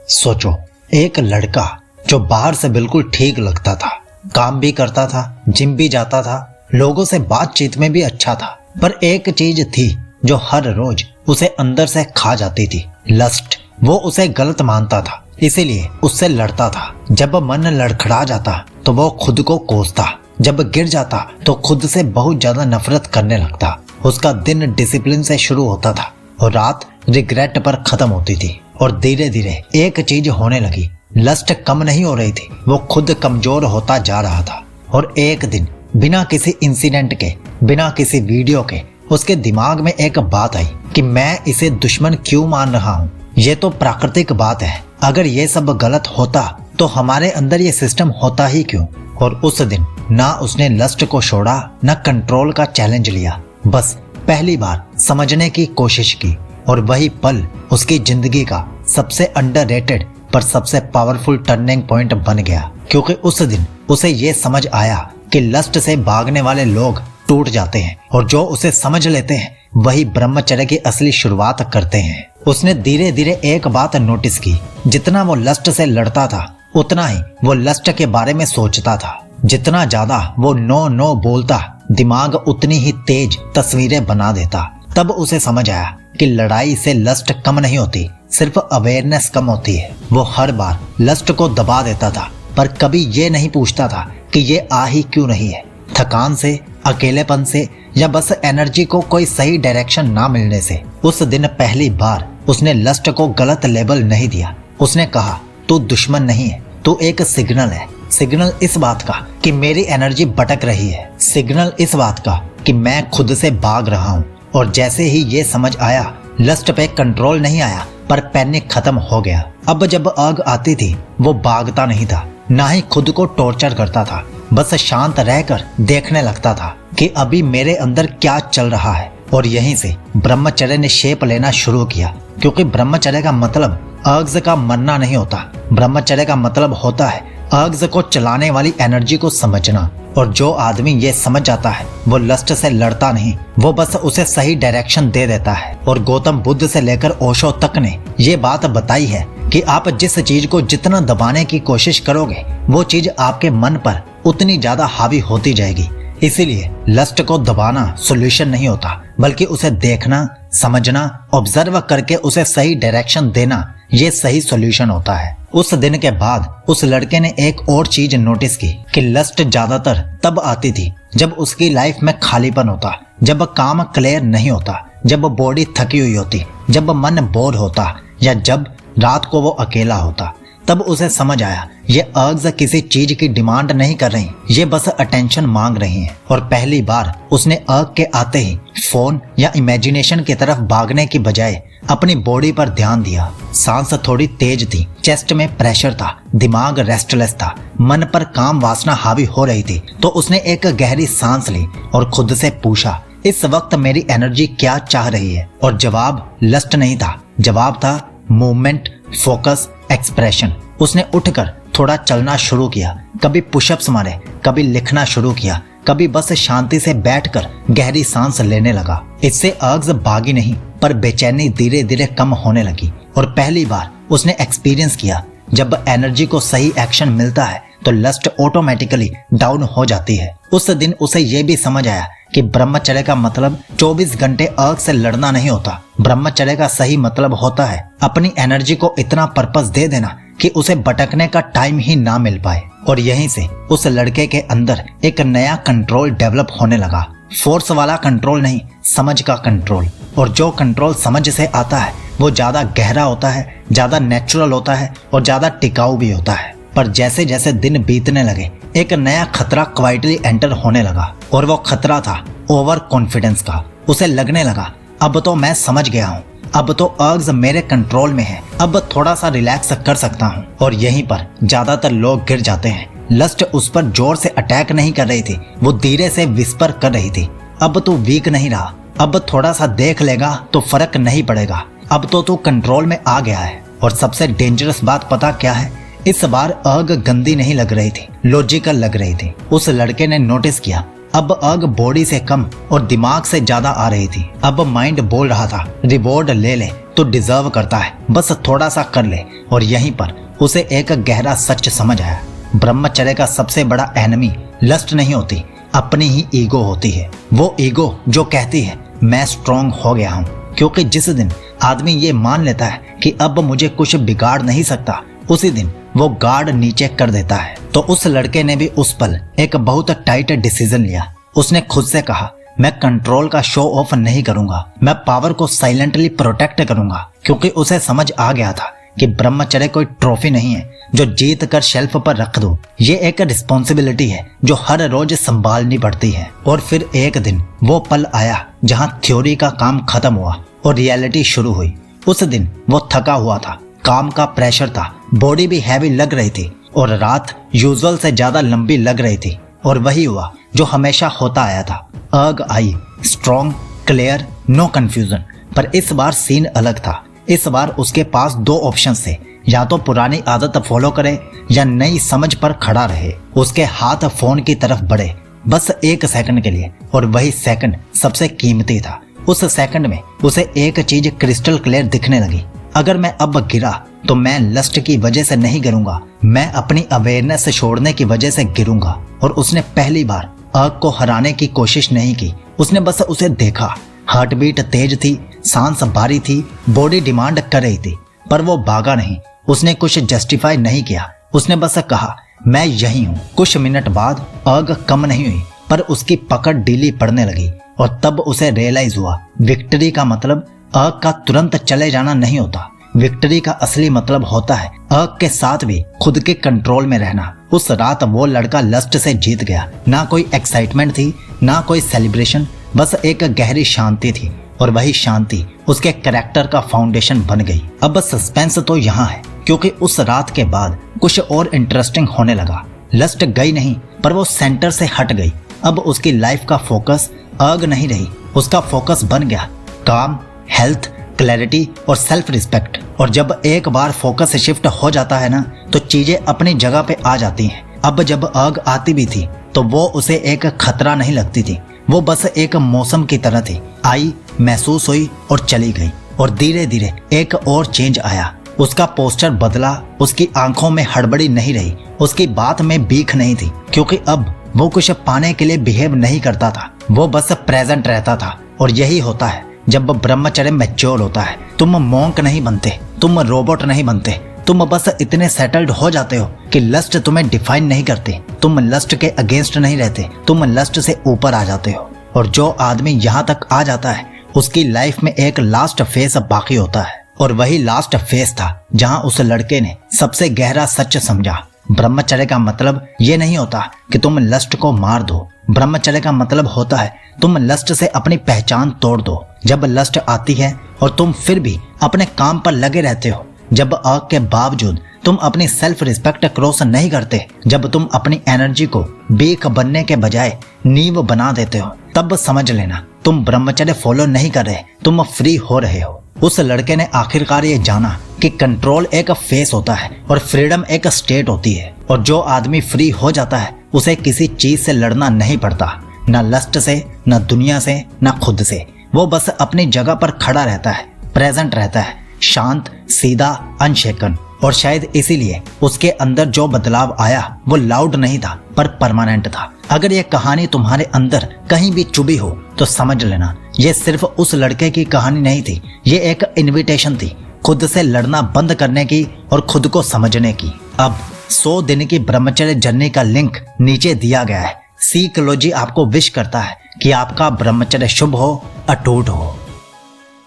सोचो, एक लड़का जो बाहर से बिल्कुल ठीक लगता था, काम भी करता था, जिम भी जाता था, लोगों से बातचीत में भी अच्छा था, पर एक चीज थी जो हर रोज उसे अंदर से खा जाती थी, लस्ट। वो उसे गलत मानता था, इसीलिए उससे लड़ता था। जब मन लड़खड़ा जाता तो वो खुद को कोसता, जब गिर जाता तो खुद से बहुत ज्यादा नफरत करने लगता। उसका दिन डिसिप्लिन से शुरू होता था और रात रिग्रेट पर खत्म होती थी। और धीरे धीरे एक चीज होने लगी, लस्ट कम नहीं हो रही थी, वो खुद कमजोर होता जा रहा था। और एक दिन बिना किसी इंसिडेंट के, बिना किसी वीडियो के, उसके दिमाग में एक बात आई कि मैं इसे दुश्मन क्यों मान रहा हूँ। ये तो प्राकृतिक बात है, अगर ये सब गलत होता तो हमारे अंदर ये सिस्टम होता ही क्यों। और उस दिन ना उसने लस्ट को छोड़ा, ना कंट्रोल का चैलेंज लिया, बस पहली बार समझने की कोशिश की। और वही पल उसकी जिंदगी का सबसे अंडररेटेड पर सबसे पावरफुल टर्निंग पॉइंट बन गया, क्योंकि उस दिन उसे ये समझ आया कि लस्ट से भागने वाले लोग टूट जाते हैं और जो उसे समझ लेते हैं वही ब्रह्मचर्य की असली शुरुआत करते हैं। उसने धीरे धीरे एक बात नोटिस की, जितना वो लस्ट से लड़ता था उतना ही वो लस्ट के बारे में सोचता था। जितना ज्यादा वो नो नो बोलता, दिमाग उतनी ही तेज तस्वीरें बना देता। तब उसे समझ आया कि लड़ाई से लस्ट कम नहीं होती, सिर्फ अवेयरनेस कम होती है। वो हर बार लस्ट को दबा देता था, पर कभी ये नहीं पूछता था कि ये आ ही क्यों नहीं है। थकान से, अकेलेपन से, या बस एनर्जी को कोई सही डायरेक्शन ना मिलने से। उस दिन पहली बार उसने लस्ट को गलत लेबल नहीं दिया। उसने कहा, तू दुश्मन नहीं है, तू एक सिग्नल है। सिग्नल इस बात का कि मेरी एनर्जी भटक रही है, सिग्नल इस बात का कि मैं खुद से भाग रहा हूँ। और जैसे ही ये समझ आया, लस्ट पे कंट्रोल नहीं आया, पर पैनिक खत्म हो गया। अब जब आग आती थी वो भागता नहीं था, ना ही खुद को टॉर्चर करता था, बस शांत रहकर देखने लगता था कि अभी मेरे अंदर क्या चल रहा है। और यहीं से ब्रह्मचर्य ने शेप लेना शुरू किया, क्योंकि ब्रह्मचर्य का मतलब अर्ग्स का मरना नहीं होता। ब्रह्मचर्य का मतलब होता है अर्ग्स को चलाने वाली एनर्जी को समझना। और जो आदमी ये समझ जाता है वो लस्ट से लड़ता नहीं, वो बस उसे सही डायरेक्शन दे देता है। और गौतम बुद्ध से लेकर ओशो तक ने ये बात बताई है कि आप जिस चीज को जितना दबाने की कोशिश करोगे वो चीज आपके मन पर उतनी ज्यादा हावी होती जाएगी। इसीलिए लस्ट को दबाना सॉल्यूशन नहीं होता, बल्कि उसे देखना, समझना, ऑब्जर्व करके उसे सही डायरेक्शन देना, ये सही सॉल्यूशन होता है। उस दिन के बाद उस लड़के ने एक और चीज नोटिस की कि लस्ट ज्यादातर तब आती थी जब उसकी लाइफ में खालीपन होता, जब काम क्लियर नहीं होता, जब बॉडी थकी हुई होती, जब मन बोर होता, या जब रात को वो अकेला होता। तब उसे समझ आया ये अर्ग्स किसी चीज की डिमांड नहीं कर रही, ये बस अटेंशन मांग रही हैं। और पहली बार उसने अर्ग के आते ही फोन या इमेजिनेशन की तरफ भागने की बजाय अपनी बॉडी पर ध्यान दिया। सांस थोड़ी तेज थी, चेस्ट में प्रेशर था, दिमाग रेस्टलेस था, मन पर काम वासना हावी हो रही थी। तो उसने एक गहरी सांस ली और खुद से पूछा, इस वक्त मेरी एनर्जी क्या चाह रही है। और जवाब लस्ट नहीं था, जवाब था मूवमेंट, फोकस, एक्सप्रेशन। उसने उठकर थोड़ा चलना शुरू किया, कभी पुशअप्स मारे, कभी लिखना शुरू किया, कभी बस शांति से बैठकर गहरी सांस लेने लगा। इससे अर्ग्स भागी नहीं, पर बेचैनी धीरे धीरे कम होने लगी। और पहली बार उसने एक्सपीरियंस किया, जब एनर्जी को सही एक्शन मिलता है तो लस्ट ऑटोमेटिकली डाउन हो जाती है। उस दिन उसे यह भी समझ आया कि ब्रह्मचर्य का मतलब 24 घंटे अर्ग से लड़ना नहीं होता। ब्रह्मचर्य का सही मतलब होता है अपनी एनर्जी को इतना पर्पस दे देना कि उसे भटकने का टाइम ही ना मिल पाए। और यहीं से उस लड़के के अंदर एक नया कंट्रोल डेवलप होने लगा। फोर्स वाला कंट्रोल नहीं, समझ का कंट्रोल। और जो कंट्रोल समझ से आता है वो ज्यादा गहरा होता है, ज्यादा नेचुरल होता है और ज्यादा टिकाऊ भी होता है। पर जैसे जैसे दिन बीतने लगे एक नया खतरा क्वाइटली एंटर होने लगा। और वो खतरा था ओवर कॉन्फिडेंस का। उसे लगने लगा, अब तो मैं समझ गया हूँ, अब तो अर्ग्स मेरे कंट्रोल में है, अब थोड़ा सा रिलैक्स कर सकता हूँ। और यहीं पर ज्यादातर लोग गिर जाते हैं। लस्ट उस पर जोर से अटैक नहीं कर रही थी, वो धीरे से विस्पर कर रही थी, अब तू वीक नहीं रहा, अब थोड़ा सा देख लेगा तो फर्क नहीं पड़ेगा, अब तो तू कंट्रोल में आ गया है। और सबसे डेंजरस बात पता क्या है, इस बार अर्ग गंदी नहीं लग रही थी, लॉजिकल लग रही थी। उस लड़के ने नोटिस किया अब अर्ग बॉडी से कम और दिमाग से ज्यादा आ रही थी। अब माइंड बोल रहा था, रिवॉर्ड ले ले, तो डिजर्व करता है, बस थोड़ा सा कर ले। और यहीं पर उसे एक गहरा सच समझ आया। ब्रह्मचर्य का सबसे बड़ा एनिमी लस्ट नहीं होती, अपनी ही ईगो होती है। वो ईगो जो कहती है मैं स्ट्रांग हो गया हूँ। क्योंकि जिस दिन आदमी ये मान लेता है कि अब मुझे कुछ बिगाड़ नहीं सकता, उसी दिन वो गार्ड नीचे कर देता है। तो उस लड़के ने भी उस पल एक बहुत टाइट डिसीजन लिया। उसने खुद से कहा मैं कंट्रोल का शो ऑफ नहीं करूंगा, मैं पावर को साइलेंटली प्रोटेक्ट करूंगा। क्योंकि उसे समझ आ गया था कि ब्रह्मचर्य कोई ट्रॉफी नहीं है जो जीत कर शेल्फ पर रख दो। ये एक रिस्पॉन्सिबिलिटी है जो हर रोज संभालनी पड़ती है। और फिर एक दिन वो पल आया जहां थ्योरी का काम खत्म हुआ और रियलिटी शुरू हुई। उस दिन वो थका हुआ था, काम का प्रेशर था, बॉडी भी हैवी लग रही थी और रात यूजुअल से ज्यादा लंबी लग रही थी। और वही हुआ जो हमेशा होता आया था। अर्ग आई, स्ट्रॉन्ग, क्लियर, नो कंफ्यूजन। पर इस बार सीन अलग था। इस बार उसके पास दो ऑप्शन थे, या तो पुरानी आदत फॉलो करे या नई समझ पर खड़ा रहे। उसके हाथ फोन की तरफ बढ़े, बस 1 सेकंड के लिए, और वही सेकंड सबसे कीमती था। उस सेकंड में उसे एक चीज क्रिस्टल क्लियर दिखने लगी। अगर मैं अब गिरा तो मैं लस्ट की वजह से नहीं गिरूंगा, मैं अपनी अवेयरनेस छोड़ने की वजह से गिरूंगा। और उसने पहली बार अर्ग को हराने की कोशिश नहीं की, उसने बस उसे देखा। हार्ट बीट तेज थी, सांस भारी थी, बॉडी डिमांड कर रही थी, पर वो भागा नहीं। उसने कुछ जस्टिफाई नहीं किया, उसने बस कहा मैं यही हूँ। कुछ मिनट बाद अर्ग कम नहीं हुई, पर उसकी पकड़ ढीली पड़ने लगी। और तब उसे रियलाइज हुआ विक्ट्री का मतलब अर्ग का तुरंत चले जाना नहीं होता। विक्ट्री का असली मतलब होता है अर्ग के साथ भी खुद के कंट्रोल में रहना। उस रात वो लड़का लस्ट से जीत गया। ना कोई एक्साइटमेंट थी, ना कोई सेलिब्रेशन, बस एक गहरी शांति थी। और वही शांति उसके कैरेक्टर का फाउंडेशन बन गई। अब सस्पेंस तो यहाँ है, क्योंकि उस रात के बाद कुछ और इंटरेस्टिंग होने लगा। लस्ट गई नहीं, पर वो सेंटर से हट गई। अब उसकी लाइफ का फोकस अर्ग नहीं रही, उसका फोकस बन गया काम, हेल्थ, क्लैरिटी और सेल्फ रिस्पेक्ट। और जब एक बार फोकस शिफ्ट हो जाता है ना, तो चीजें अपनी जगह पे आ जाती हैं। अब जब अर्ग आती भी थी तो वो उसे एक खतरा नहीं लगती थी, वो बस एक मौसम की तरह थी। आई, महसूस हुई और चली गई। और धीरे धीरे एक और चेंज आया। उसका पोस्चर बदला, उसकी आंखों में हड़बड़ी नहीं रही, उसकी बात में बीख नहीं थी। क्योंकि अब वो कुछ पाने के लिए बिहेव नहीं करता था, वो बस प्रेजेंट रहता था। और यही होता है जब ब्रह्मचर्य मैच्योर होता है। तुम मॉन्क नहीं बनते, तुम रोबोट नहीं बनते, तुम बस इतने सेटल्ड हो जाते हो कि लस्ट तुम्हें डिफाइन नहीं करते। तुम लस्ट के अगेंस्ट नहीं रहते, तुम लस्ट से ऊपर आ जाते हो। और जो आदमी यहाँ तक आ जाता है उसकी लाइफ में एक लास्ट फेज बाकी होता है। और वही लास्ट फेज था जहाँ उस लड़के ने सबसे गहरा सच समझा। ब्रह्मचर्य का मतलब ये नहीं होता कि तुम लस्ट को मार दो। ब्रह्मचर्य का मतलब होता है तुम लस्ट से अपनी पहचान तोड़ दो। जब लस्ट आती है और तुम फिर भी अपने काम पर लगे रहते हो, जब अर्ग के बावजूद तुम अपनी सेल्फ रिस्पेक्ट क्रॉस नहीं करते, जब तुम अपनी एनर्जी को बेक बनने के बजाय नींव बना देते हो, तब समझ लेना तुम ब्रह्मचर्य फॉलो नहीं कर रहे, तुम फ्री हो रहे हो। उस लड़के ने आखिरकार ये जाना कि कंट्रोल एक फेस होता है और फ्रीडम एक स्टेट होती है। और जो आदमी फ्री हो जाता है उसे किसी चीज से लड़ना नहीं पड़ता, ना लस्ट से, ना दुनिया से, ना खुद से। वो बस अपनी जगह पर खड़ा रहता है, प्रेजेंट रहता है, शांत, सीधा, अनशेकन। और शायद इसीलिए उसके अंदर जो बदलाव आया वो लाउड नहीं था, पर परमानेंट था। अगर ये कहानी तुम्हारे अंदर कहीं भी चुभी हो तो समझ लेना ये सिर्फ उस लड़के की कहानी नहीं थी, ये एक इनविटेशन थी खुद से लड़ना बंद करने की और खुद को समझने की। अब 100 दिन की ब्रह्मचर्य जर्नी का लिंक नीचे दिया गया है। सीकोलॉजी आपको विश करता है कि आपका ब्रह्मचर्य शुभ हो, अटूट हो।